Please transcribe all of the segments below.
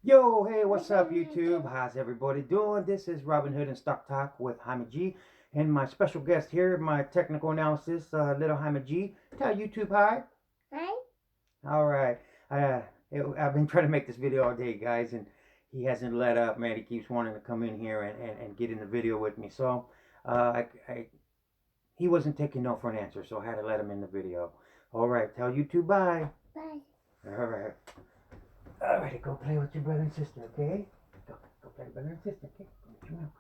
Yo, hey, what's up, YouTube? How's everybody doing? This is Robin Hood and Stock Talk with Jaime G, and my special guest here, my technical analysis, little Jaime G. Tell YouTube hi. Hi. All right. Uh, I've been trying to make this video all day, guys, and he hasn't let up, man. He keeps wanting to come in here and get in the video with me. So, he wasn't taking no for an answer, so I had to let him in the video. All right. Tell YouTube bye. Bye. All right. All right. Go play with your brother and sister, okay? Go play with brother and sister, okay? Go with your mom.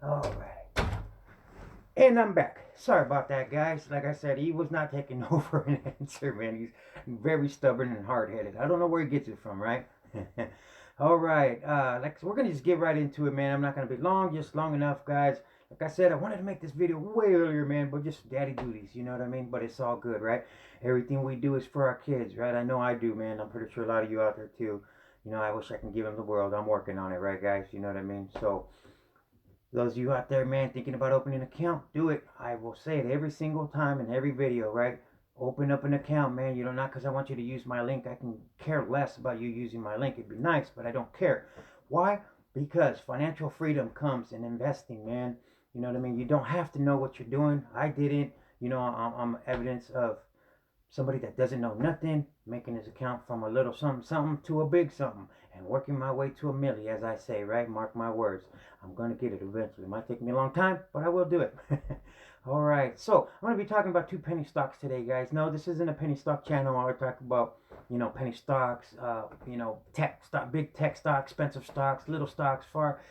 All right. And I'm back. Sorry about that, guys. Like I said, he was not taking no for an answer, man. He's very stubborn and hard-headed. I don't know where he gets it from, right? All right. We're gonna just get right into it, man. I'm not gonna be long, just long enough, guys. Like I said, I wanted to make this video way earlier, man, but just daddy duties, you know what I mean? But it's all good, right? Everything we do is for our kids, right? I know I do, man. I'm pretty sure a lot of you out there too. You know, I wish I can give them the world. I'm working on it, right, guys? You know what I mean? So, those of you out there, man, thinking about opening an account, do it. I will say it every single time in every video, right? Open up an account, man. You know, not because I want you to use my link. I can care less about you using my link. It'd be nice, but I don't care. Why? Because financial freedom comes in investing, man. You know what I mean? You don't have to know what you're doing. I didn't. You know, I'm evidence of somebody that doesn't know nothing, making his account from a little something something to a big something, and working my way to a milli, as I say, right? Mark my words. I'm gonna get it eventually. It might take me a long time, but I will do it. All right, so I'm gonna be talking about two penny stocks today, guys. No, this isn't a penny stock channel. I talk about, penny stocks, tech stock, big tech stocks, expensive stocks, little stocks, far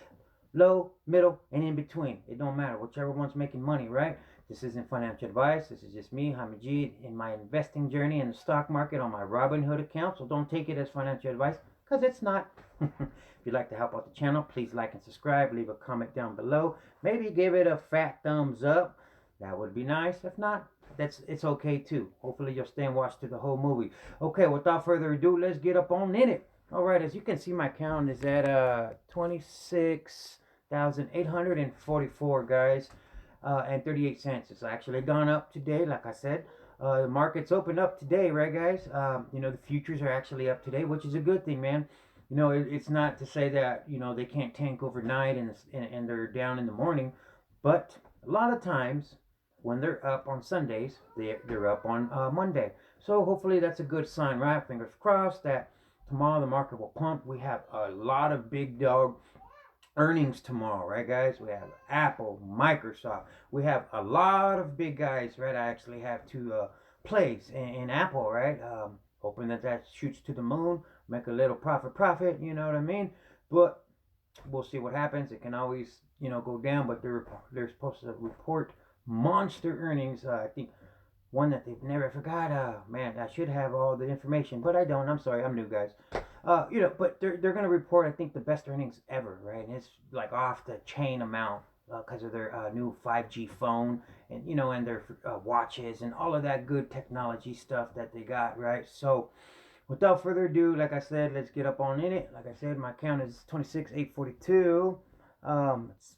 low, middle, and in between. It don't matter, whichever one's making money, right? This isn't financial advice. This is just me, Jaime G, in my investing journey in the stock market on my Robinhood account. So don't take it as financial advice, because it's not. If you'd like to help out the channel, please like and subscribe. Leave a comment down below. Maybe give it a fat thumbs up. That would be nice. If not, it's okay too. Hopefully you'll stay and watch through the whole movie. Okay, without further ado, let's get up on in it. All right, as you can see, my count is at 26,844, guys, and 38 cents. It's actually gone up today, like I said. The market's opened up today, right, guys? The futures are actually up today, which is a good thing, man. It's not to say that they can't tank overnight and they're down in the morning, but a lot of times when they're up on Sundays, they're up on Monday. So hopefully that's a good sign, right? Fingers crossed that tomorrow the market will pump. We have a lot of big dog earnings tomorrow, right, guys? We have Apple, Microsoft. We have a lot of big guys, right? I actually have two plays in Apple, right? Hoping that shoots to the moon, make a little profit. You know what I mean? But we'll see what happens. It can always, go down. But they're supposed to report monster earnings. I think one that they've never forgot. Man, I should have all the information, but I don't. I'm sorry, I'm new, guys. But they're gonna report, I think, the best earnings ever, right? And it's like off the chain amount because of their new 5G phone and their watches and all of that good technology stuff that they got, right? So, without further ado, like I said, let's get up on in it. Like I said, my count is 26,842. It's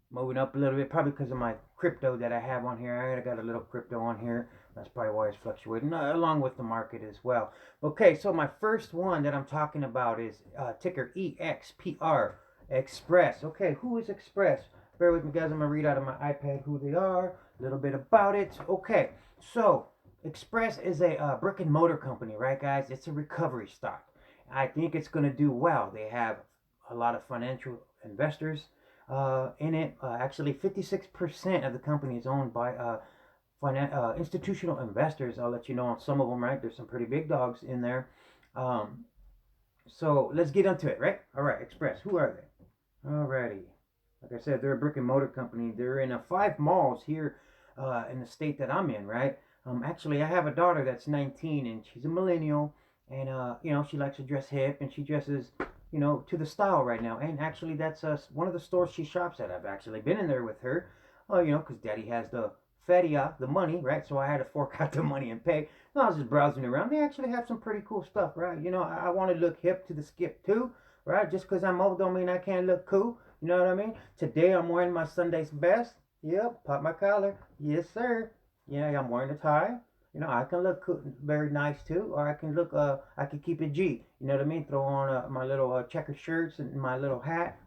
moving up a little bit, probably because of my crypto that I have on here. I got a little crypto on here. That's probably why it's fluctuating, along with the market as well. Okay, so my first one that I'm talking about is ticker EXPR, Express. Okay, who is Express? Bear with me, guys. I'm going to read out of my iPad who they are, a little bit about it. Okay, so Express is a brick and mortar company, right, guys? It's a recovery stock. I think it's going to do well. They have a lot of financial investors in it. Actually, 56% of the company is owned by institutional investors. I'll let you know on some of them, right? There's some pretty big dogs in there. Um, so let's get into it, right? All right, Express. Who are they? Alrighty. Like I said, they're a brick and mortar company. They're in 5 malls here in the state that I'm in, right? Actually, I have a daughter that's 19 and she's a millennial, and she likes to dress hip and she dresses to the style right now. And actually, that's one of the stores she shops at. I've actually been in there with her, because Daddy has the feria, the money, right? So I had to fork out the money and pay. And I was just browsing around. They actually have some pretty cool stuff, right? I want to look hip to the skip too, right? Just because I'm old don't mean I can't look cool. You know what I mean? Today I'm wearing my Sunday's best. Yep, pop my collar. Yes, sir. Yeah, I'm wearing a tie. I can look very nice too, or I can look, I can keep it G. You know what I mean? Throw on my little checker shirts and my little hat.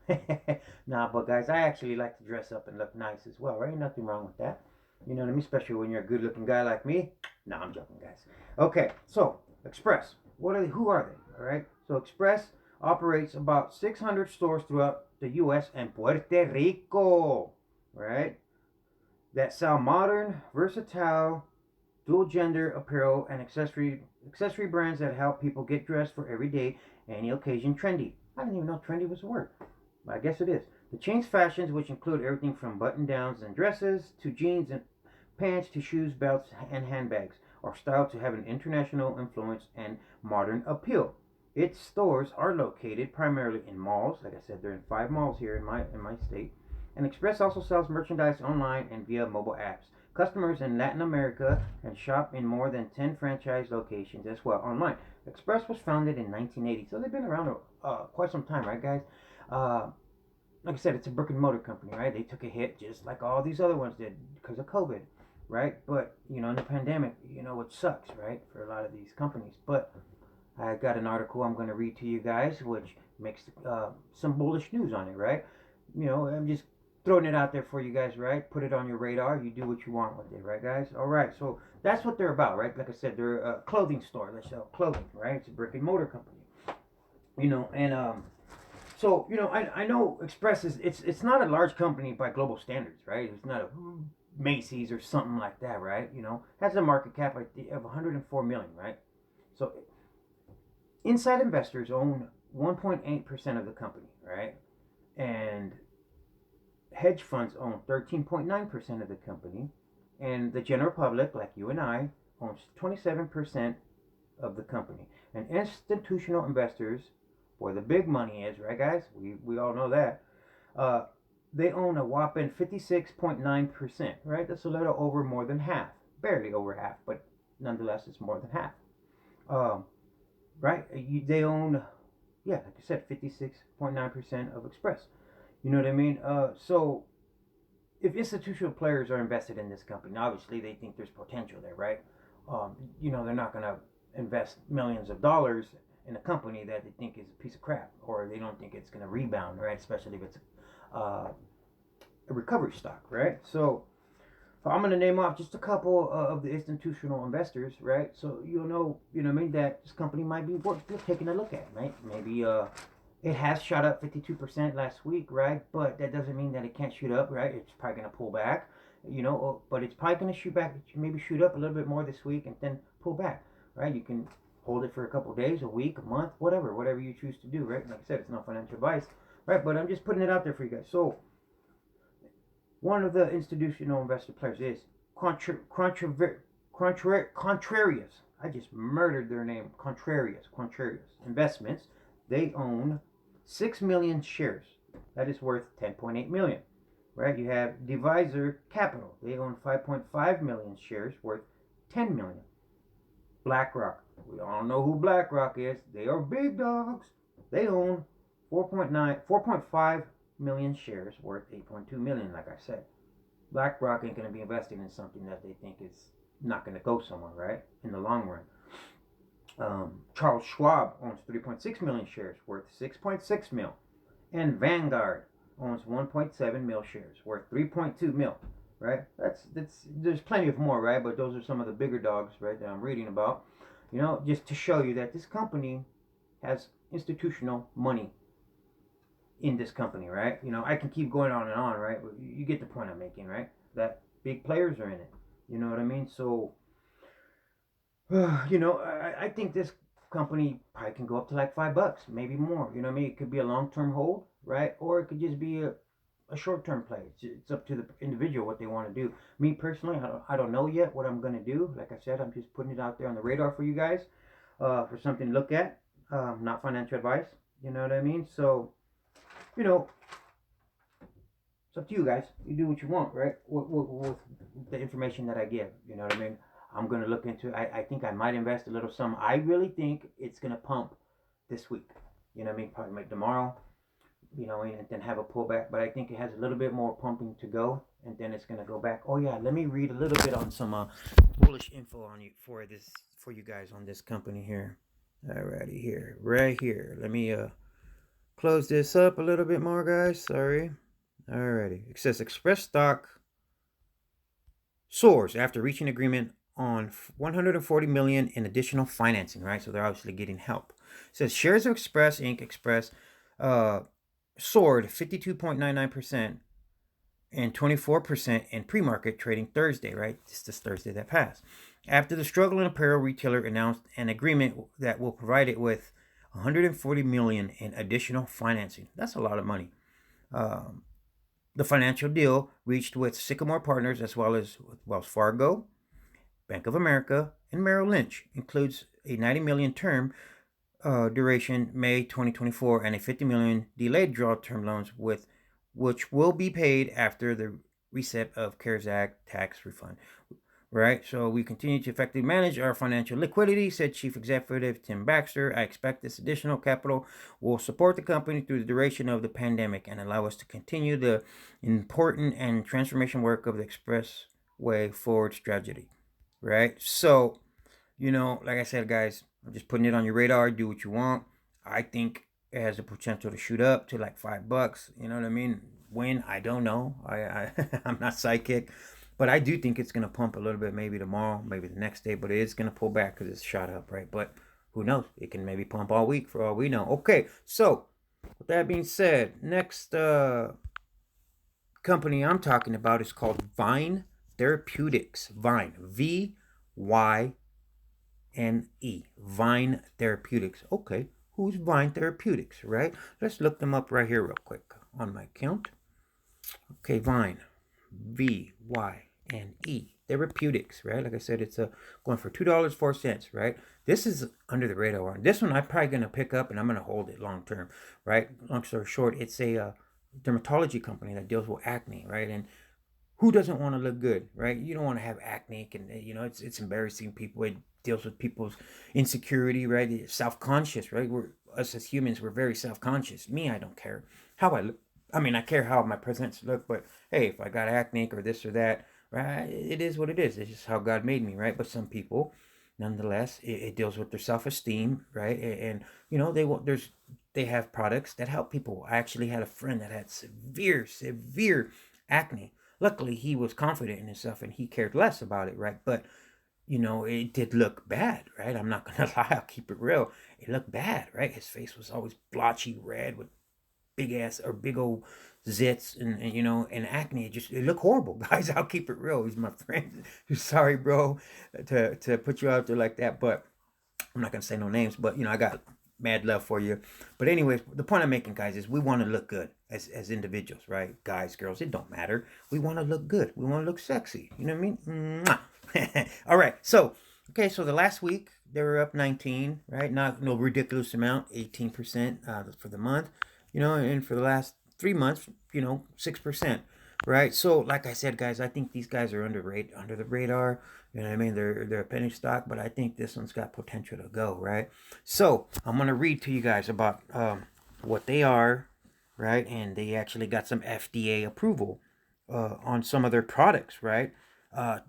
Nah, but guys, I actually like to dress up and look nice as well, right? Ain't nothing wrong with that. You know what I mean? Especially when you're a good-looking guy like me. Nah, I'm joking, guys. Okay, so Express. What are they? Who are they? All right. So Express operates about 600 stores throughout the U.S. and Puerto Rico, right? That sell modern, versatile, dual gender apparel and accessory brands that help people get dressed for every day, any occasion. Trendy. I didn't even know trendy was a word. I guess it is. The chain's fashions, which include everything from button downs and dresses to jeans and pants to shoes, belts, and handbags, are styled to have an international influence and modern appeal. Its stores are located primarily in malls. Like I said, they're in 5 malls here in my state. And Express also sells merchandise online and via mobile apps. Customers in Latin America can shop in more than 10 franchise locations as well online. Express was founded in 1980, so they've been around quite some time, right, guys? Uh, like I said, it's a brick and mortar company, right? They took a hit just like all these other ones did because of COVID, right? But in the pandemic, it sucks, right, for a lot of these companies. But I got an article I'm going to read to you guys, which makes some bullish news on it, right? I'm just throwing it out there for you guys, right? Put it on your radar. You do what you want with it, right, guys? All right, so that's what they're about, right? Like I said, they're a clothing store. They sell clothing, right? It's a brick and mortar company, and so I know Express is it's not a large company by global standards, right? It's not a Macy's or something like that, right? Has a market cap of 104 million, right? So inside investors own 1.8% of the company, right? And hedge funds own 13.9% of the company, and the general public, like you and I, owns 27% of the company. And institutional investors, where the big money is, right, guys? We all know that. Uh, they own a whopping 56.9%, right? That's a little over more than half, barely over half, but nonetheless, it's more than half. Um, right? They own, yeah, like I said, 56.9% of Express. You know what I mean? So if institutional players are invested in this company, obviously they think there's potential there, right? They're not going to invest millions of dollars in a company that they think is a piece of crap, or they don't think it's going to rebound, right? Especially if it's a recovery stock, right? So I'm going to name off just a couple of the institutional investors, right? So what I mean, that this company might be worth taking a look at, right? Maybe it has shot up 52% last week, right? But that doesn't mean that it can't shoot up, right? It's probably going to pull back, but it's probably going to shoot back, maybe shoot up a little bit more this week and then pull back, right? You can hold it for a couple of days, a week, a month, whatever you choose to do, right? Like I said, it's not financial advice, right? But I'm just putting it out there for you guys. So one of the institutional investor players is Contrarius. I just murdered their name. Contrarius Investments. They own 6 million shares. That is worth 10.8 million. Right? You have Divisor Capital. They own 5.5 million shares worth 10 million. BlackRock. We all know who BlackRock is. They are big dogs. They own 4.5 million shares worth 8.2 million, like I said. BlackRock ain't going to be investing in something that they think is not going to go somewhere, right? In the long run. Charles Schwab owns 3.6 million shares worth 6.6 mil. And Vanguard owns 1.7 mil shares worth 3.2 mil. Right? That's there's plenty of more, right? But those are some of the bigger dogs, right, that I'm reading about. Just to show you that this company has institutional money in this company, right? I can keep going on and on, right? But you get the point I'm making, right? That big players are in it. You know what I mean? So, I think this company probably can go up to like $5, maybe more. You know what I mean? It could be a long-term hold, right? Or it could just be a short-term play. It's up to the individual what they want to do. Me personally, I don't know yet what I'm going to do. Like I said, I'm just putting it out there on the radar for you guys, for something to look at. Not financial advice. You know what I mean? So, it's up to you guys. You do what you want, right? With the information that I give. You know what I mean? I'm going to look into it. I think I might invest a little sum. I really think it's going to pump this week. You know what I mean? Probably tomorrow, and then have a pullback. But I think it has a little bit more pumping to go. and then it's gonna go back. Oh yeah, let me read a little bit on some bullish info on you for you guys on this company here. Alrighty, here, right here. Let me close this up a little bit more, guys. Sorry. Alrighty. It says Express stock soars after reaching agreement on 140 million in additional financing. Right, so they're obviously getting help. It says shares of Express Inc. Express soared 52.99% and 24% in pre-market trading Thursday, right? This Thursday that passed. After the struggling apparel retailer announced an agreement that will provide it with 140 million in additional financing. That's a lot of money. The financial deal reached with Sycamore Partners as well as Wells Fargo, Bank of America, and Merrill Lynch includes a 90 million term duration May 2024 and a 50 million delayed draw term loans with which will be paid after the reset of CARES Act tax refund. Right, so we continue to effectively manage our financial liquidity, said Chief Executive Tim Baxter. I expect this additional capital will support the company through the duration of the pandemic and allow us to continue the important and transformation work of the Expressway Forward strategy. Right, so, like I said, guys, I'm just putting it on your radar. Do what you want. I think it has the potential to shoot up to like $5. You know what I mean? When? I don't know. I'm not psychic. But I do think it's going to pump a little bit maybe tomorrow, maybe the next day. But it is going to pull back because it's shot up, right? But who knows? It can maybe pump all week for all we know. Okay, so with that being said, next company I'm talking about is called Vyne Therapeutics. Vyne. VYNE. Vyne Therapeutics. Okay, who's Vyne Therapeutics, right? Let's look them up right here real quick on my account. Okay, Vyne. VYNE. Therapeutics, right? Like I said, it's going for $2.04, right? This is under the radar one. This one I'm probably going to pick up and I'm going to hold it long term, right? Long story short, it's a dermatology company that deals with acne, right? And who doesn't want to look good, right? You don't want to have acne, and it's embarrassing. People, it deals with people's insecurity, right? Self-conscious, right? Us as humans, we're very self-conscious. Me, I don't care how I look. I mean, I care how my presents look, but hey, if I got acne or this or that, right? It is what it is. It's just how God made me, right? But some people, nonetheless, it deals with their self-esteem, right? And they have products that help people. I actually had a friend that had severe acne. Luckily, he was confident in himself and he cared less about it, right? But it did look bad, right? I'm not gonna lie, I'll keep it real. It looked bad, right? His face was always blotchy red with big old zits and acne. It looked horrible, guys. I'll keep it real. He's my friend. Sorry, bro, to put you out there like that, but I'm not gonna say no names. But I got mad love for you. But anyways, the point I'm making, guys, is we want to look good as individuals, right? Guys, girls, it don't matter. We want to look good. We want to look sexy. You know what I mean? All right. So the last week they were up 19, right? Not no ridiculous amount, 18% for the month. And for the last 3 months, 6%, right? So, like I said, guys, I think these guys are under the radar. You know what I mean? They're a penny stock, but I think this one's got potential to go, right? So, I'm gonna read to you guys about what they are, right? And they actually got some FDA approval on some of their products, right?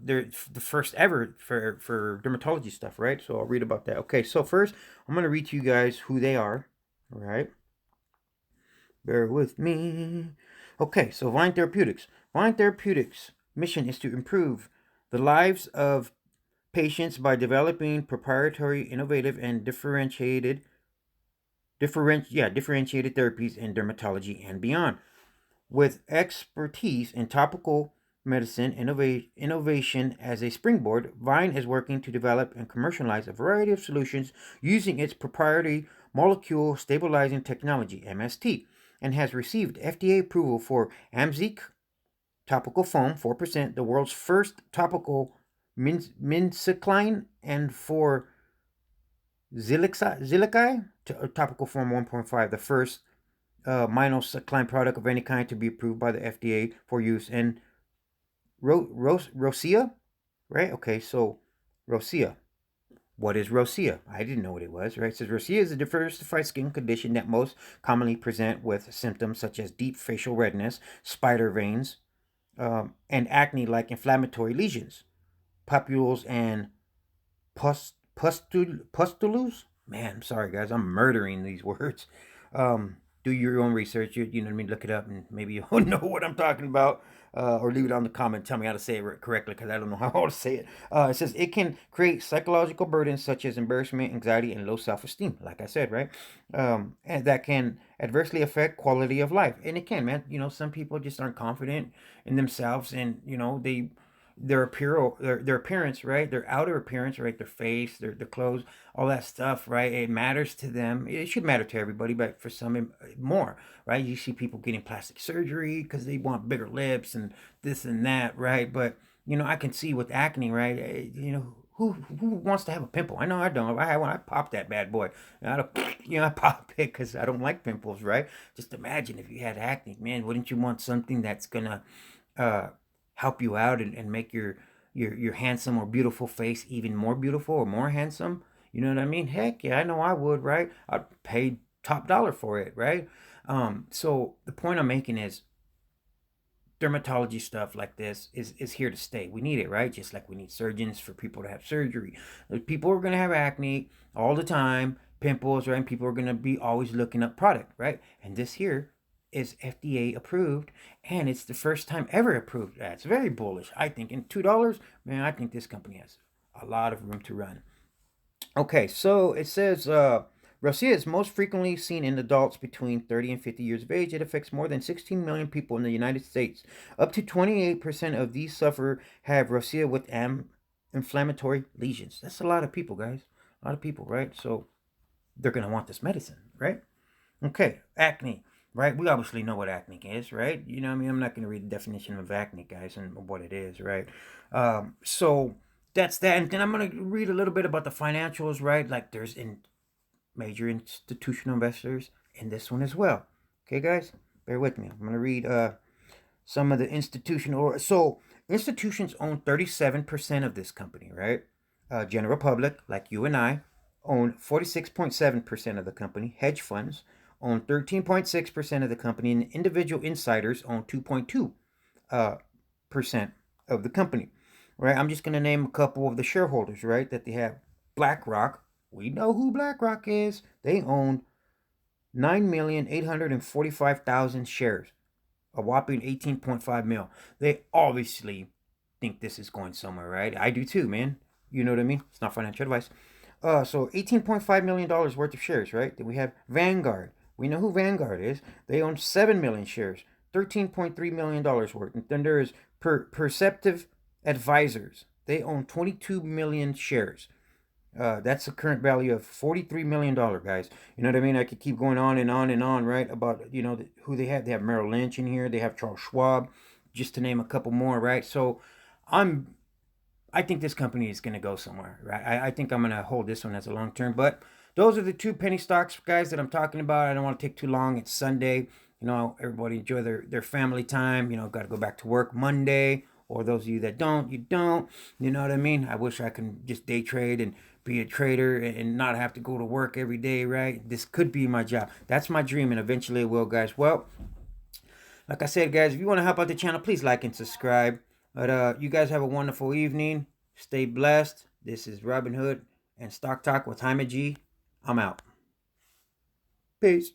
They're the first ever for dermatology stuff, right? So I'll read about that. Okay, so first I'm gonna read to you guys who they are, right? Bear with me. Okay, so Vyne Therapeutics. Vyne Therapeutics' mission is to improve the lives of patients by developing proprietary, innovative, and differentiated therapies in dermatology and beyond. With expertise in topical medicine innovation as a springboard, Vyne is working to develop and commercialize a variety of solutions using its proprietary molecule stabilizing technology, MST, and has received FDA approval for Amzeeq topical foam 4%, the world's first topical mincicline, and for Zilixi topical foam 1.5, the first minocycline product of any kind to be approved by the FDA for use in rosacea, right? Okay, so rosacea. What is rosacea? I didn't know what it was, right? It says rosacea is a diversified skin condition that most commonly present with symptoms such as deep facial redness, spider veins, and acne like inflammatory lesions, papules, and pustules. Man, I'm sorry, guys. I'm murdering these words. Do your own research. You know what I mean? Look it up and maybe you'll know what I'm talking about. Or leave it on the comment. Tell me how to say it correctly because I don't know how to say it. It says it can create psychological burdens such as embarrassment, anxiety, and low self-esteem. Like I said, right? And that can adversely affect quality of life. And it can, man. You know, some people just aren't confident in themselves, and you know their appearance, right? Their outer appearance, right? Their face, their clothes, all that stuff, right? It matters to them. It should matter to everybody, but for some more, right? You see people getting plastic surgery because they want bigger lips and this and that, right? But you know, I can see with acne, right? You know, who wants to have a pimple? I know I don't. If I had one, I pop that bad boy. I don't, you know, I pop it because I don't like pimples, right? Just imagine if you had acne, man. Wouldn't you want something that's gonna uh, help you out and make your handsome or beautiful face even more beautiful or more handsome? You know what I mean? Heck yeah, I know I would, right? I'd pay top dollar for it, right? So the point I'm making is dermatology stuff like this is here to stay. We need it, right? Just like we need surgeons for people to have surgery. People are gonna have acne all the time, pimples, right? And people are gonna be always looking up product, right? And this here is FDA approved, and it's the first time ever approved. That's very bullish, I think. And $2, man, I think this company has a lot of room to run. Okay, so it says rosacea is most frequently seen in adults between 30 and 50 years of age. It affects more than 16 million people in the United States. Up to 28% of these suffer have rosacea with inflammatory lesions. That's a lot of people, guys. A lot of people, right? So they're going to want this medicine, right? Okay, acne, right? We obviously know what acne is, right? You know what I mean? I'm not going to read the definition of acne, guys, and what it is, right? So that's that. And then I'm going to read a little bit about the financials, right? Like there's major institutional investors in this one as well. Okay, guys, bear with me. I'm going to read some of the institutional. So institutions own 37% of this company, right? General public, like you and I, own 46.7% of the company. Hedge funds own 13.6% of the company, and individual insiders own 2.2% percent of the company. Right? I'm just going to name a couple of the shareholders, right? That they have. BlackRock. We know who BlackRock is. They own 9,845,000 shares, a whopping 18.5 mil. They obviously think this is going somewhere, right? I do too, man. You know what I mean? It's not financial advice. So $18.5 million worth of shares, right? Then we have Vanguard. We know who Vanguard is. They own 7 million shares, $13.3 million worth. And then there is Perceptive Advisors. They own 22 million shares. That's a current value of $43 million, guys. You know what I mean? I could keep going on and on and on, right? About, you know, who they have. They have Merrill Lynch in here. They have Charles Schwab, just to name a couple more, right? So I'm I think this company is going to go somewhere, right? I think I'm going to hold this one as a long term. But those are the two penny stocks, guys, that I'm talking about. I don't want to take too long. It's Sunday. You know, everybody enjoy their family time. You know, got to go back to work Monday. Or those of you that don't, you don't. You know what I mean? I wish I could just day trade and be a trader and not have to go to work every day, right? This could be my job. That's my dream, and eventually it will, guys. Well, like I said, guys, if you want to help out the channel, please like and subscribe. But you guys have a wonderful evening. Stay blessed. This is Robin Hood and Stock Talk with Jaime G. I'm out. Peace.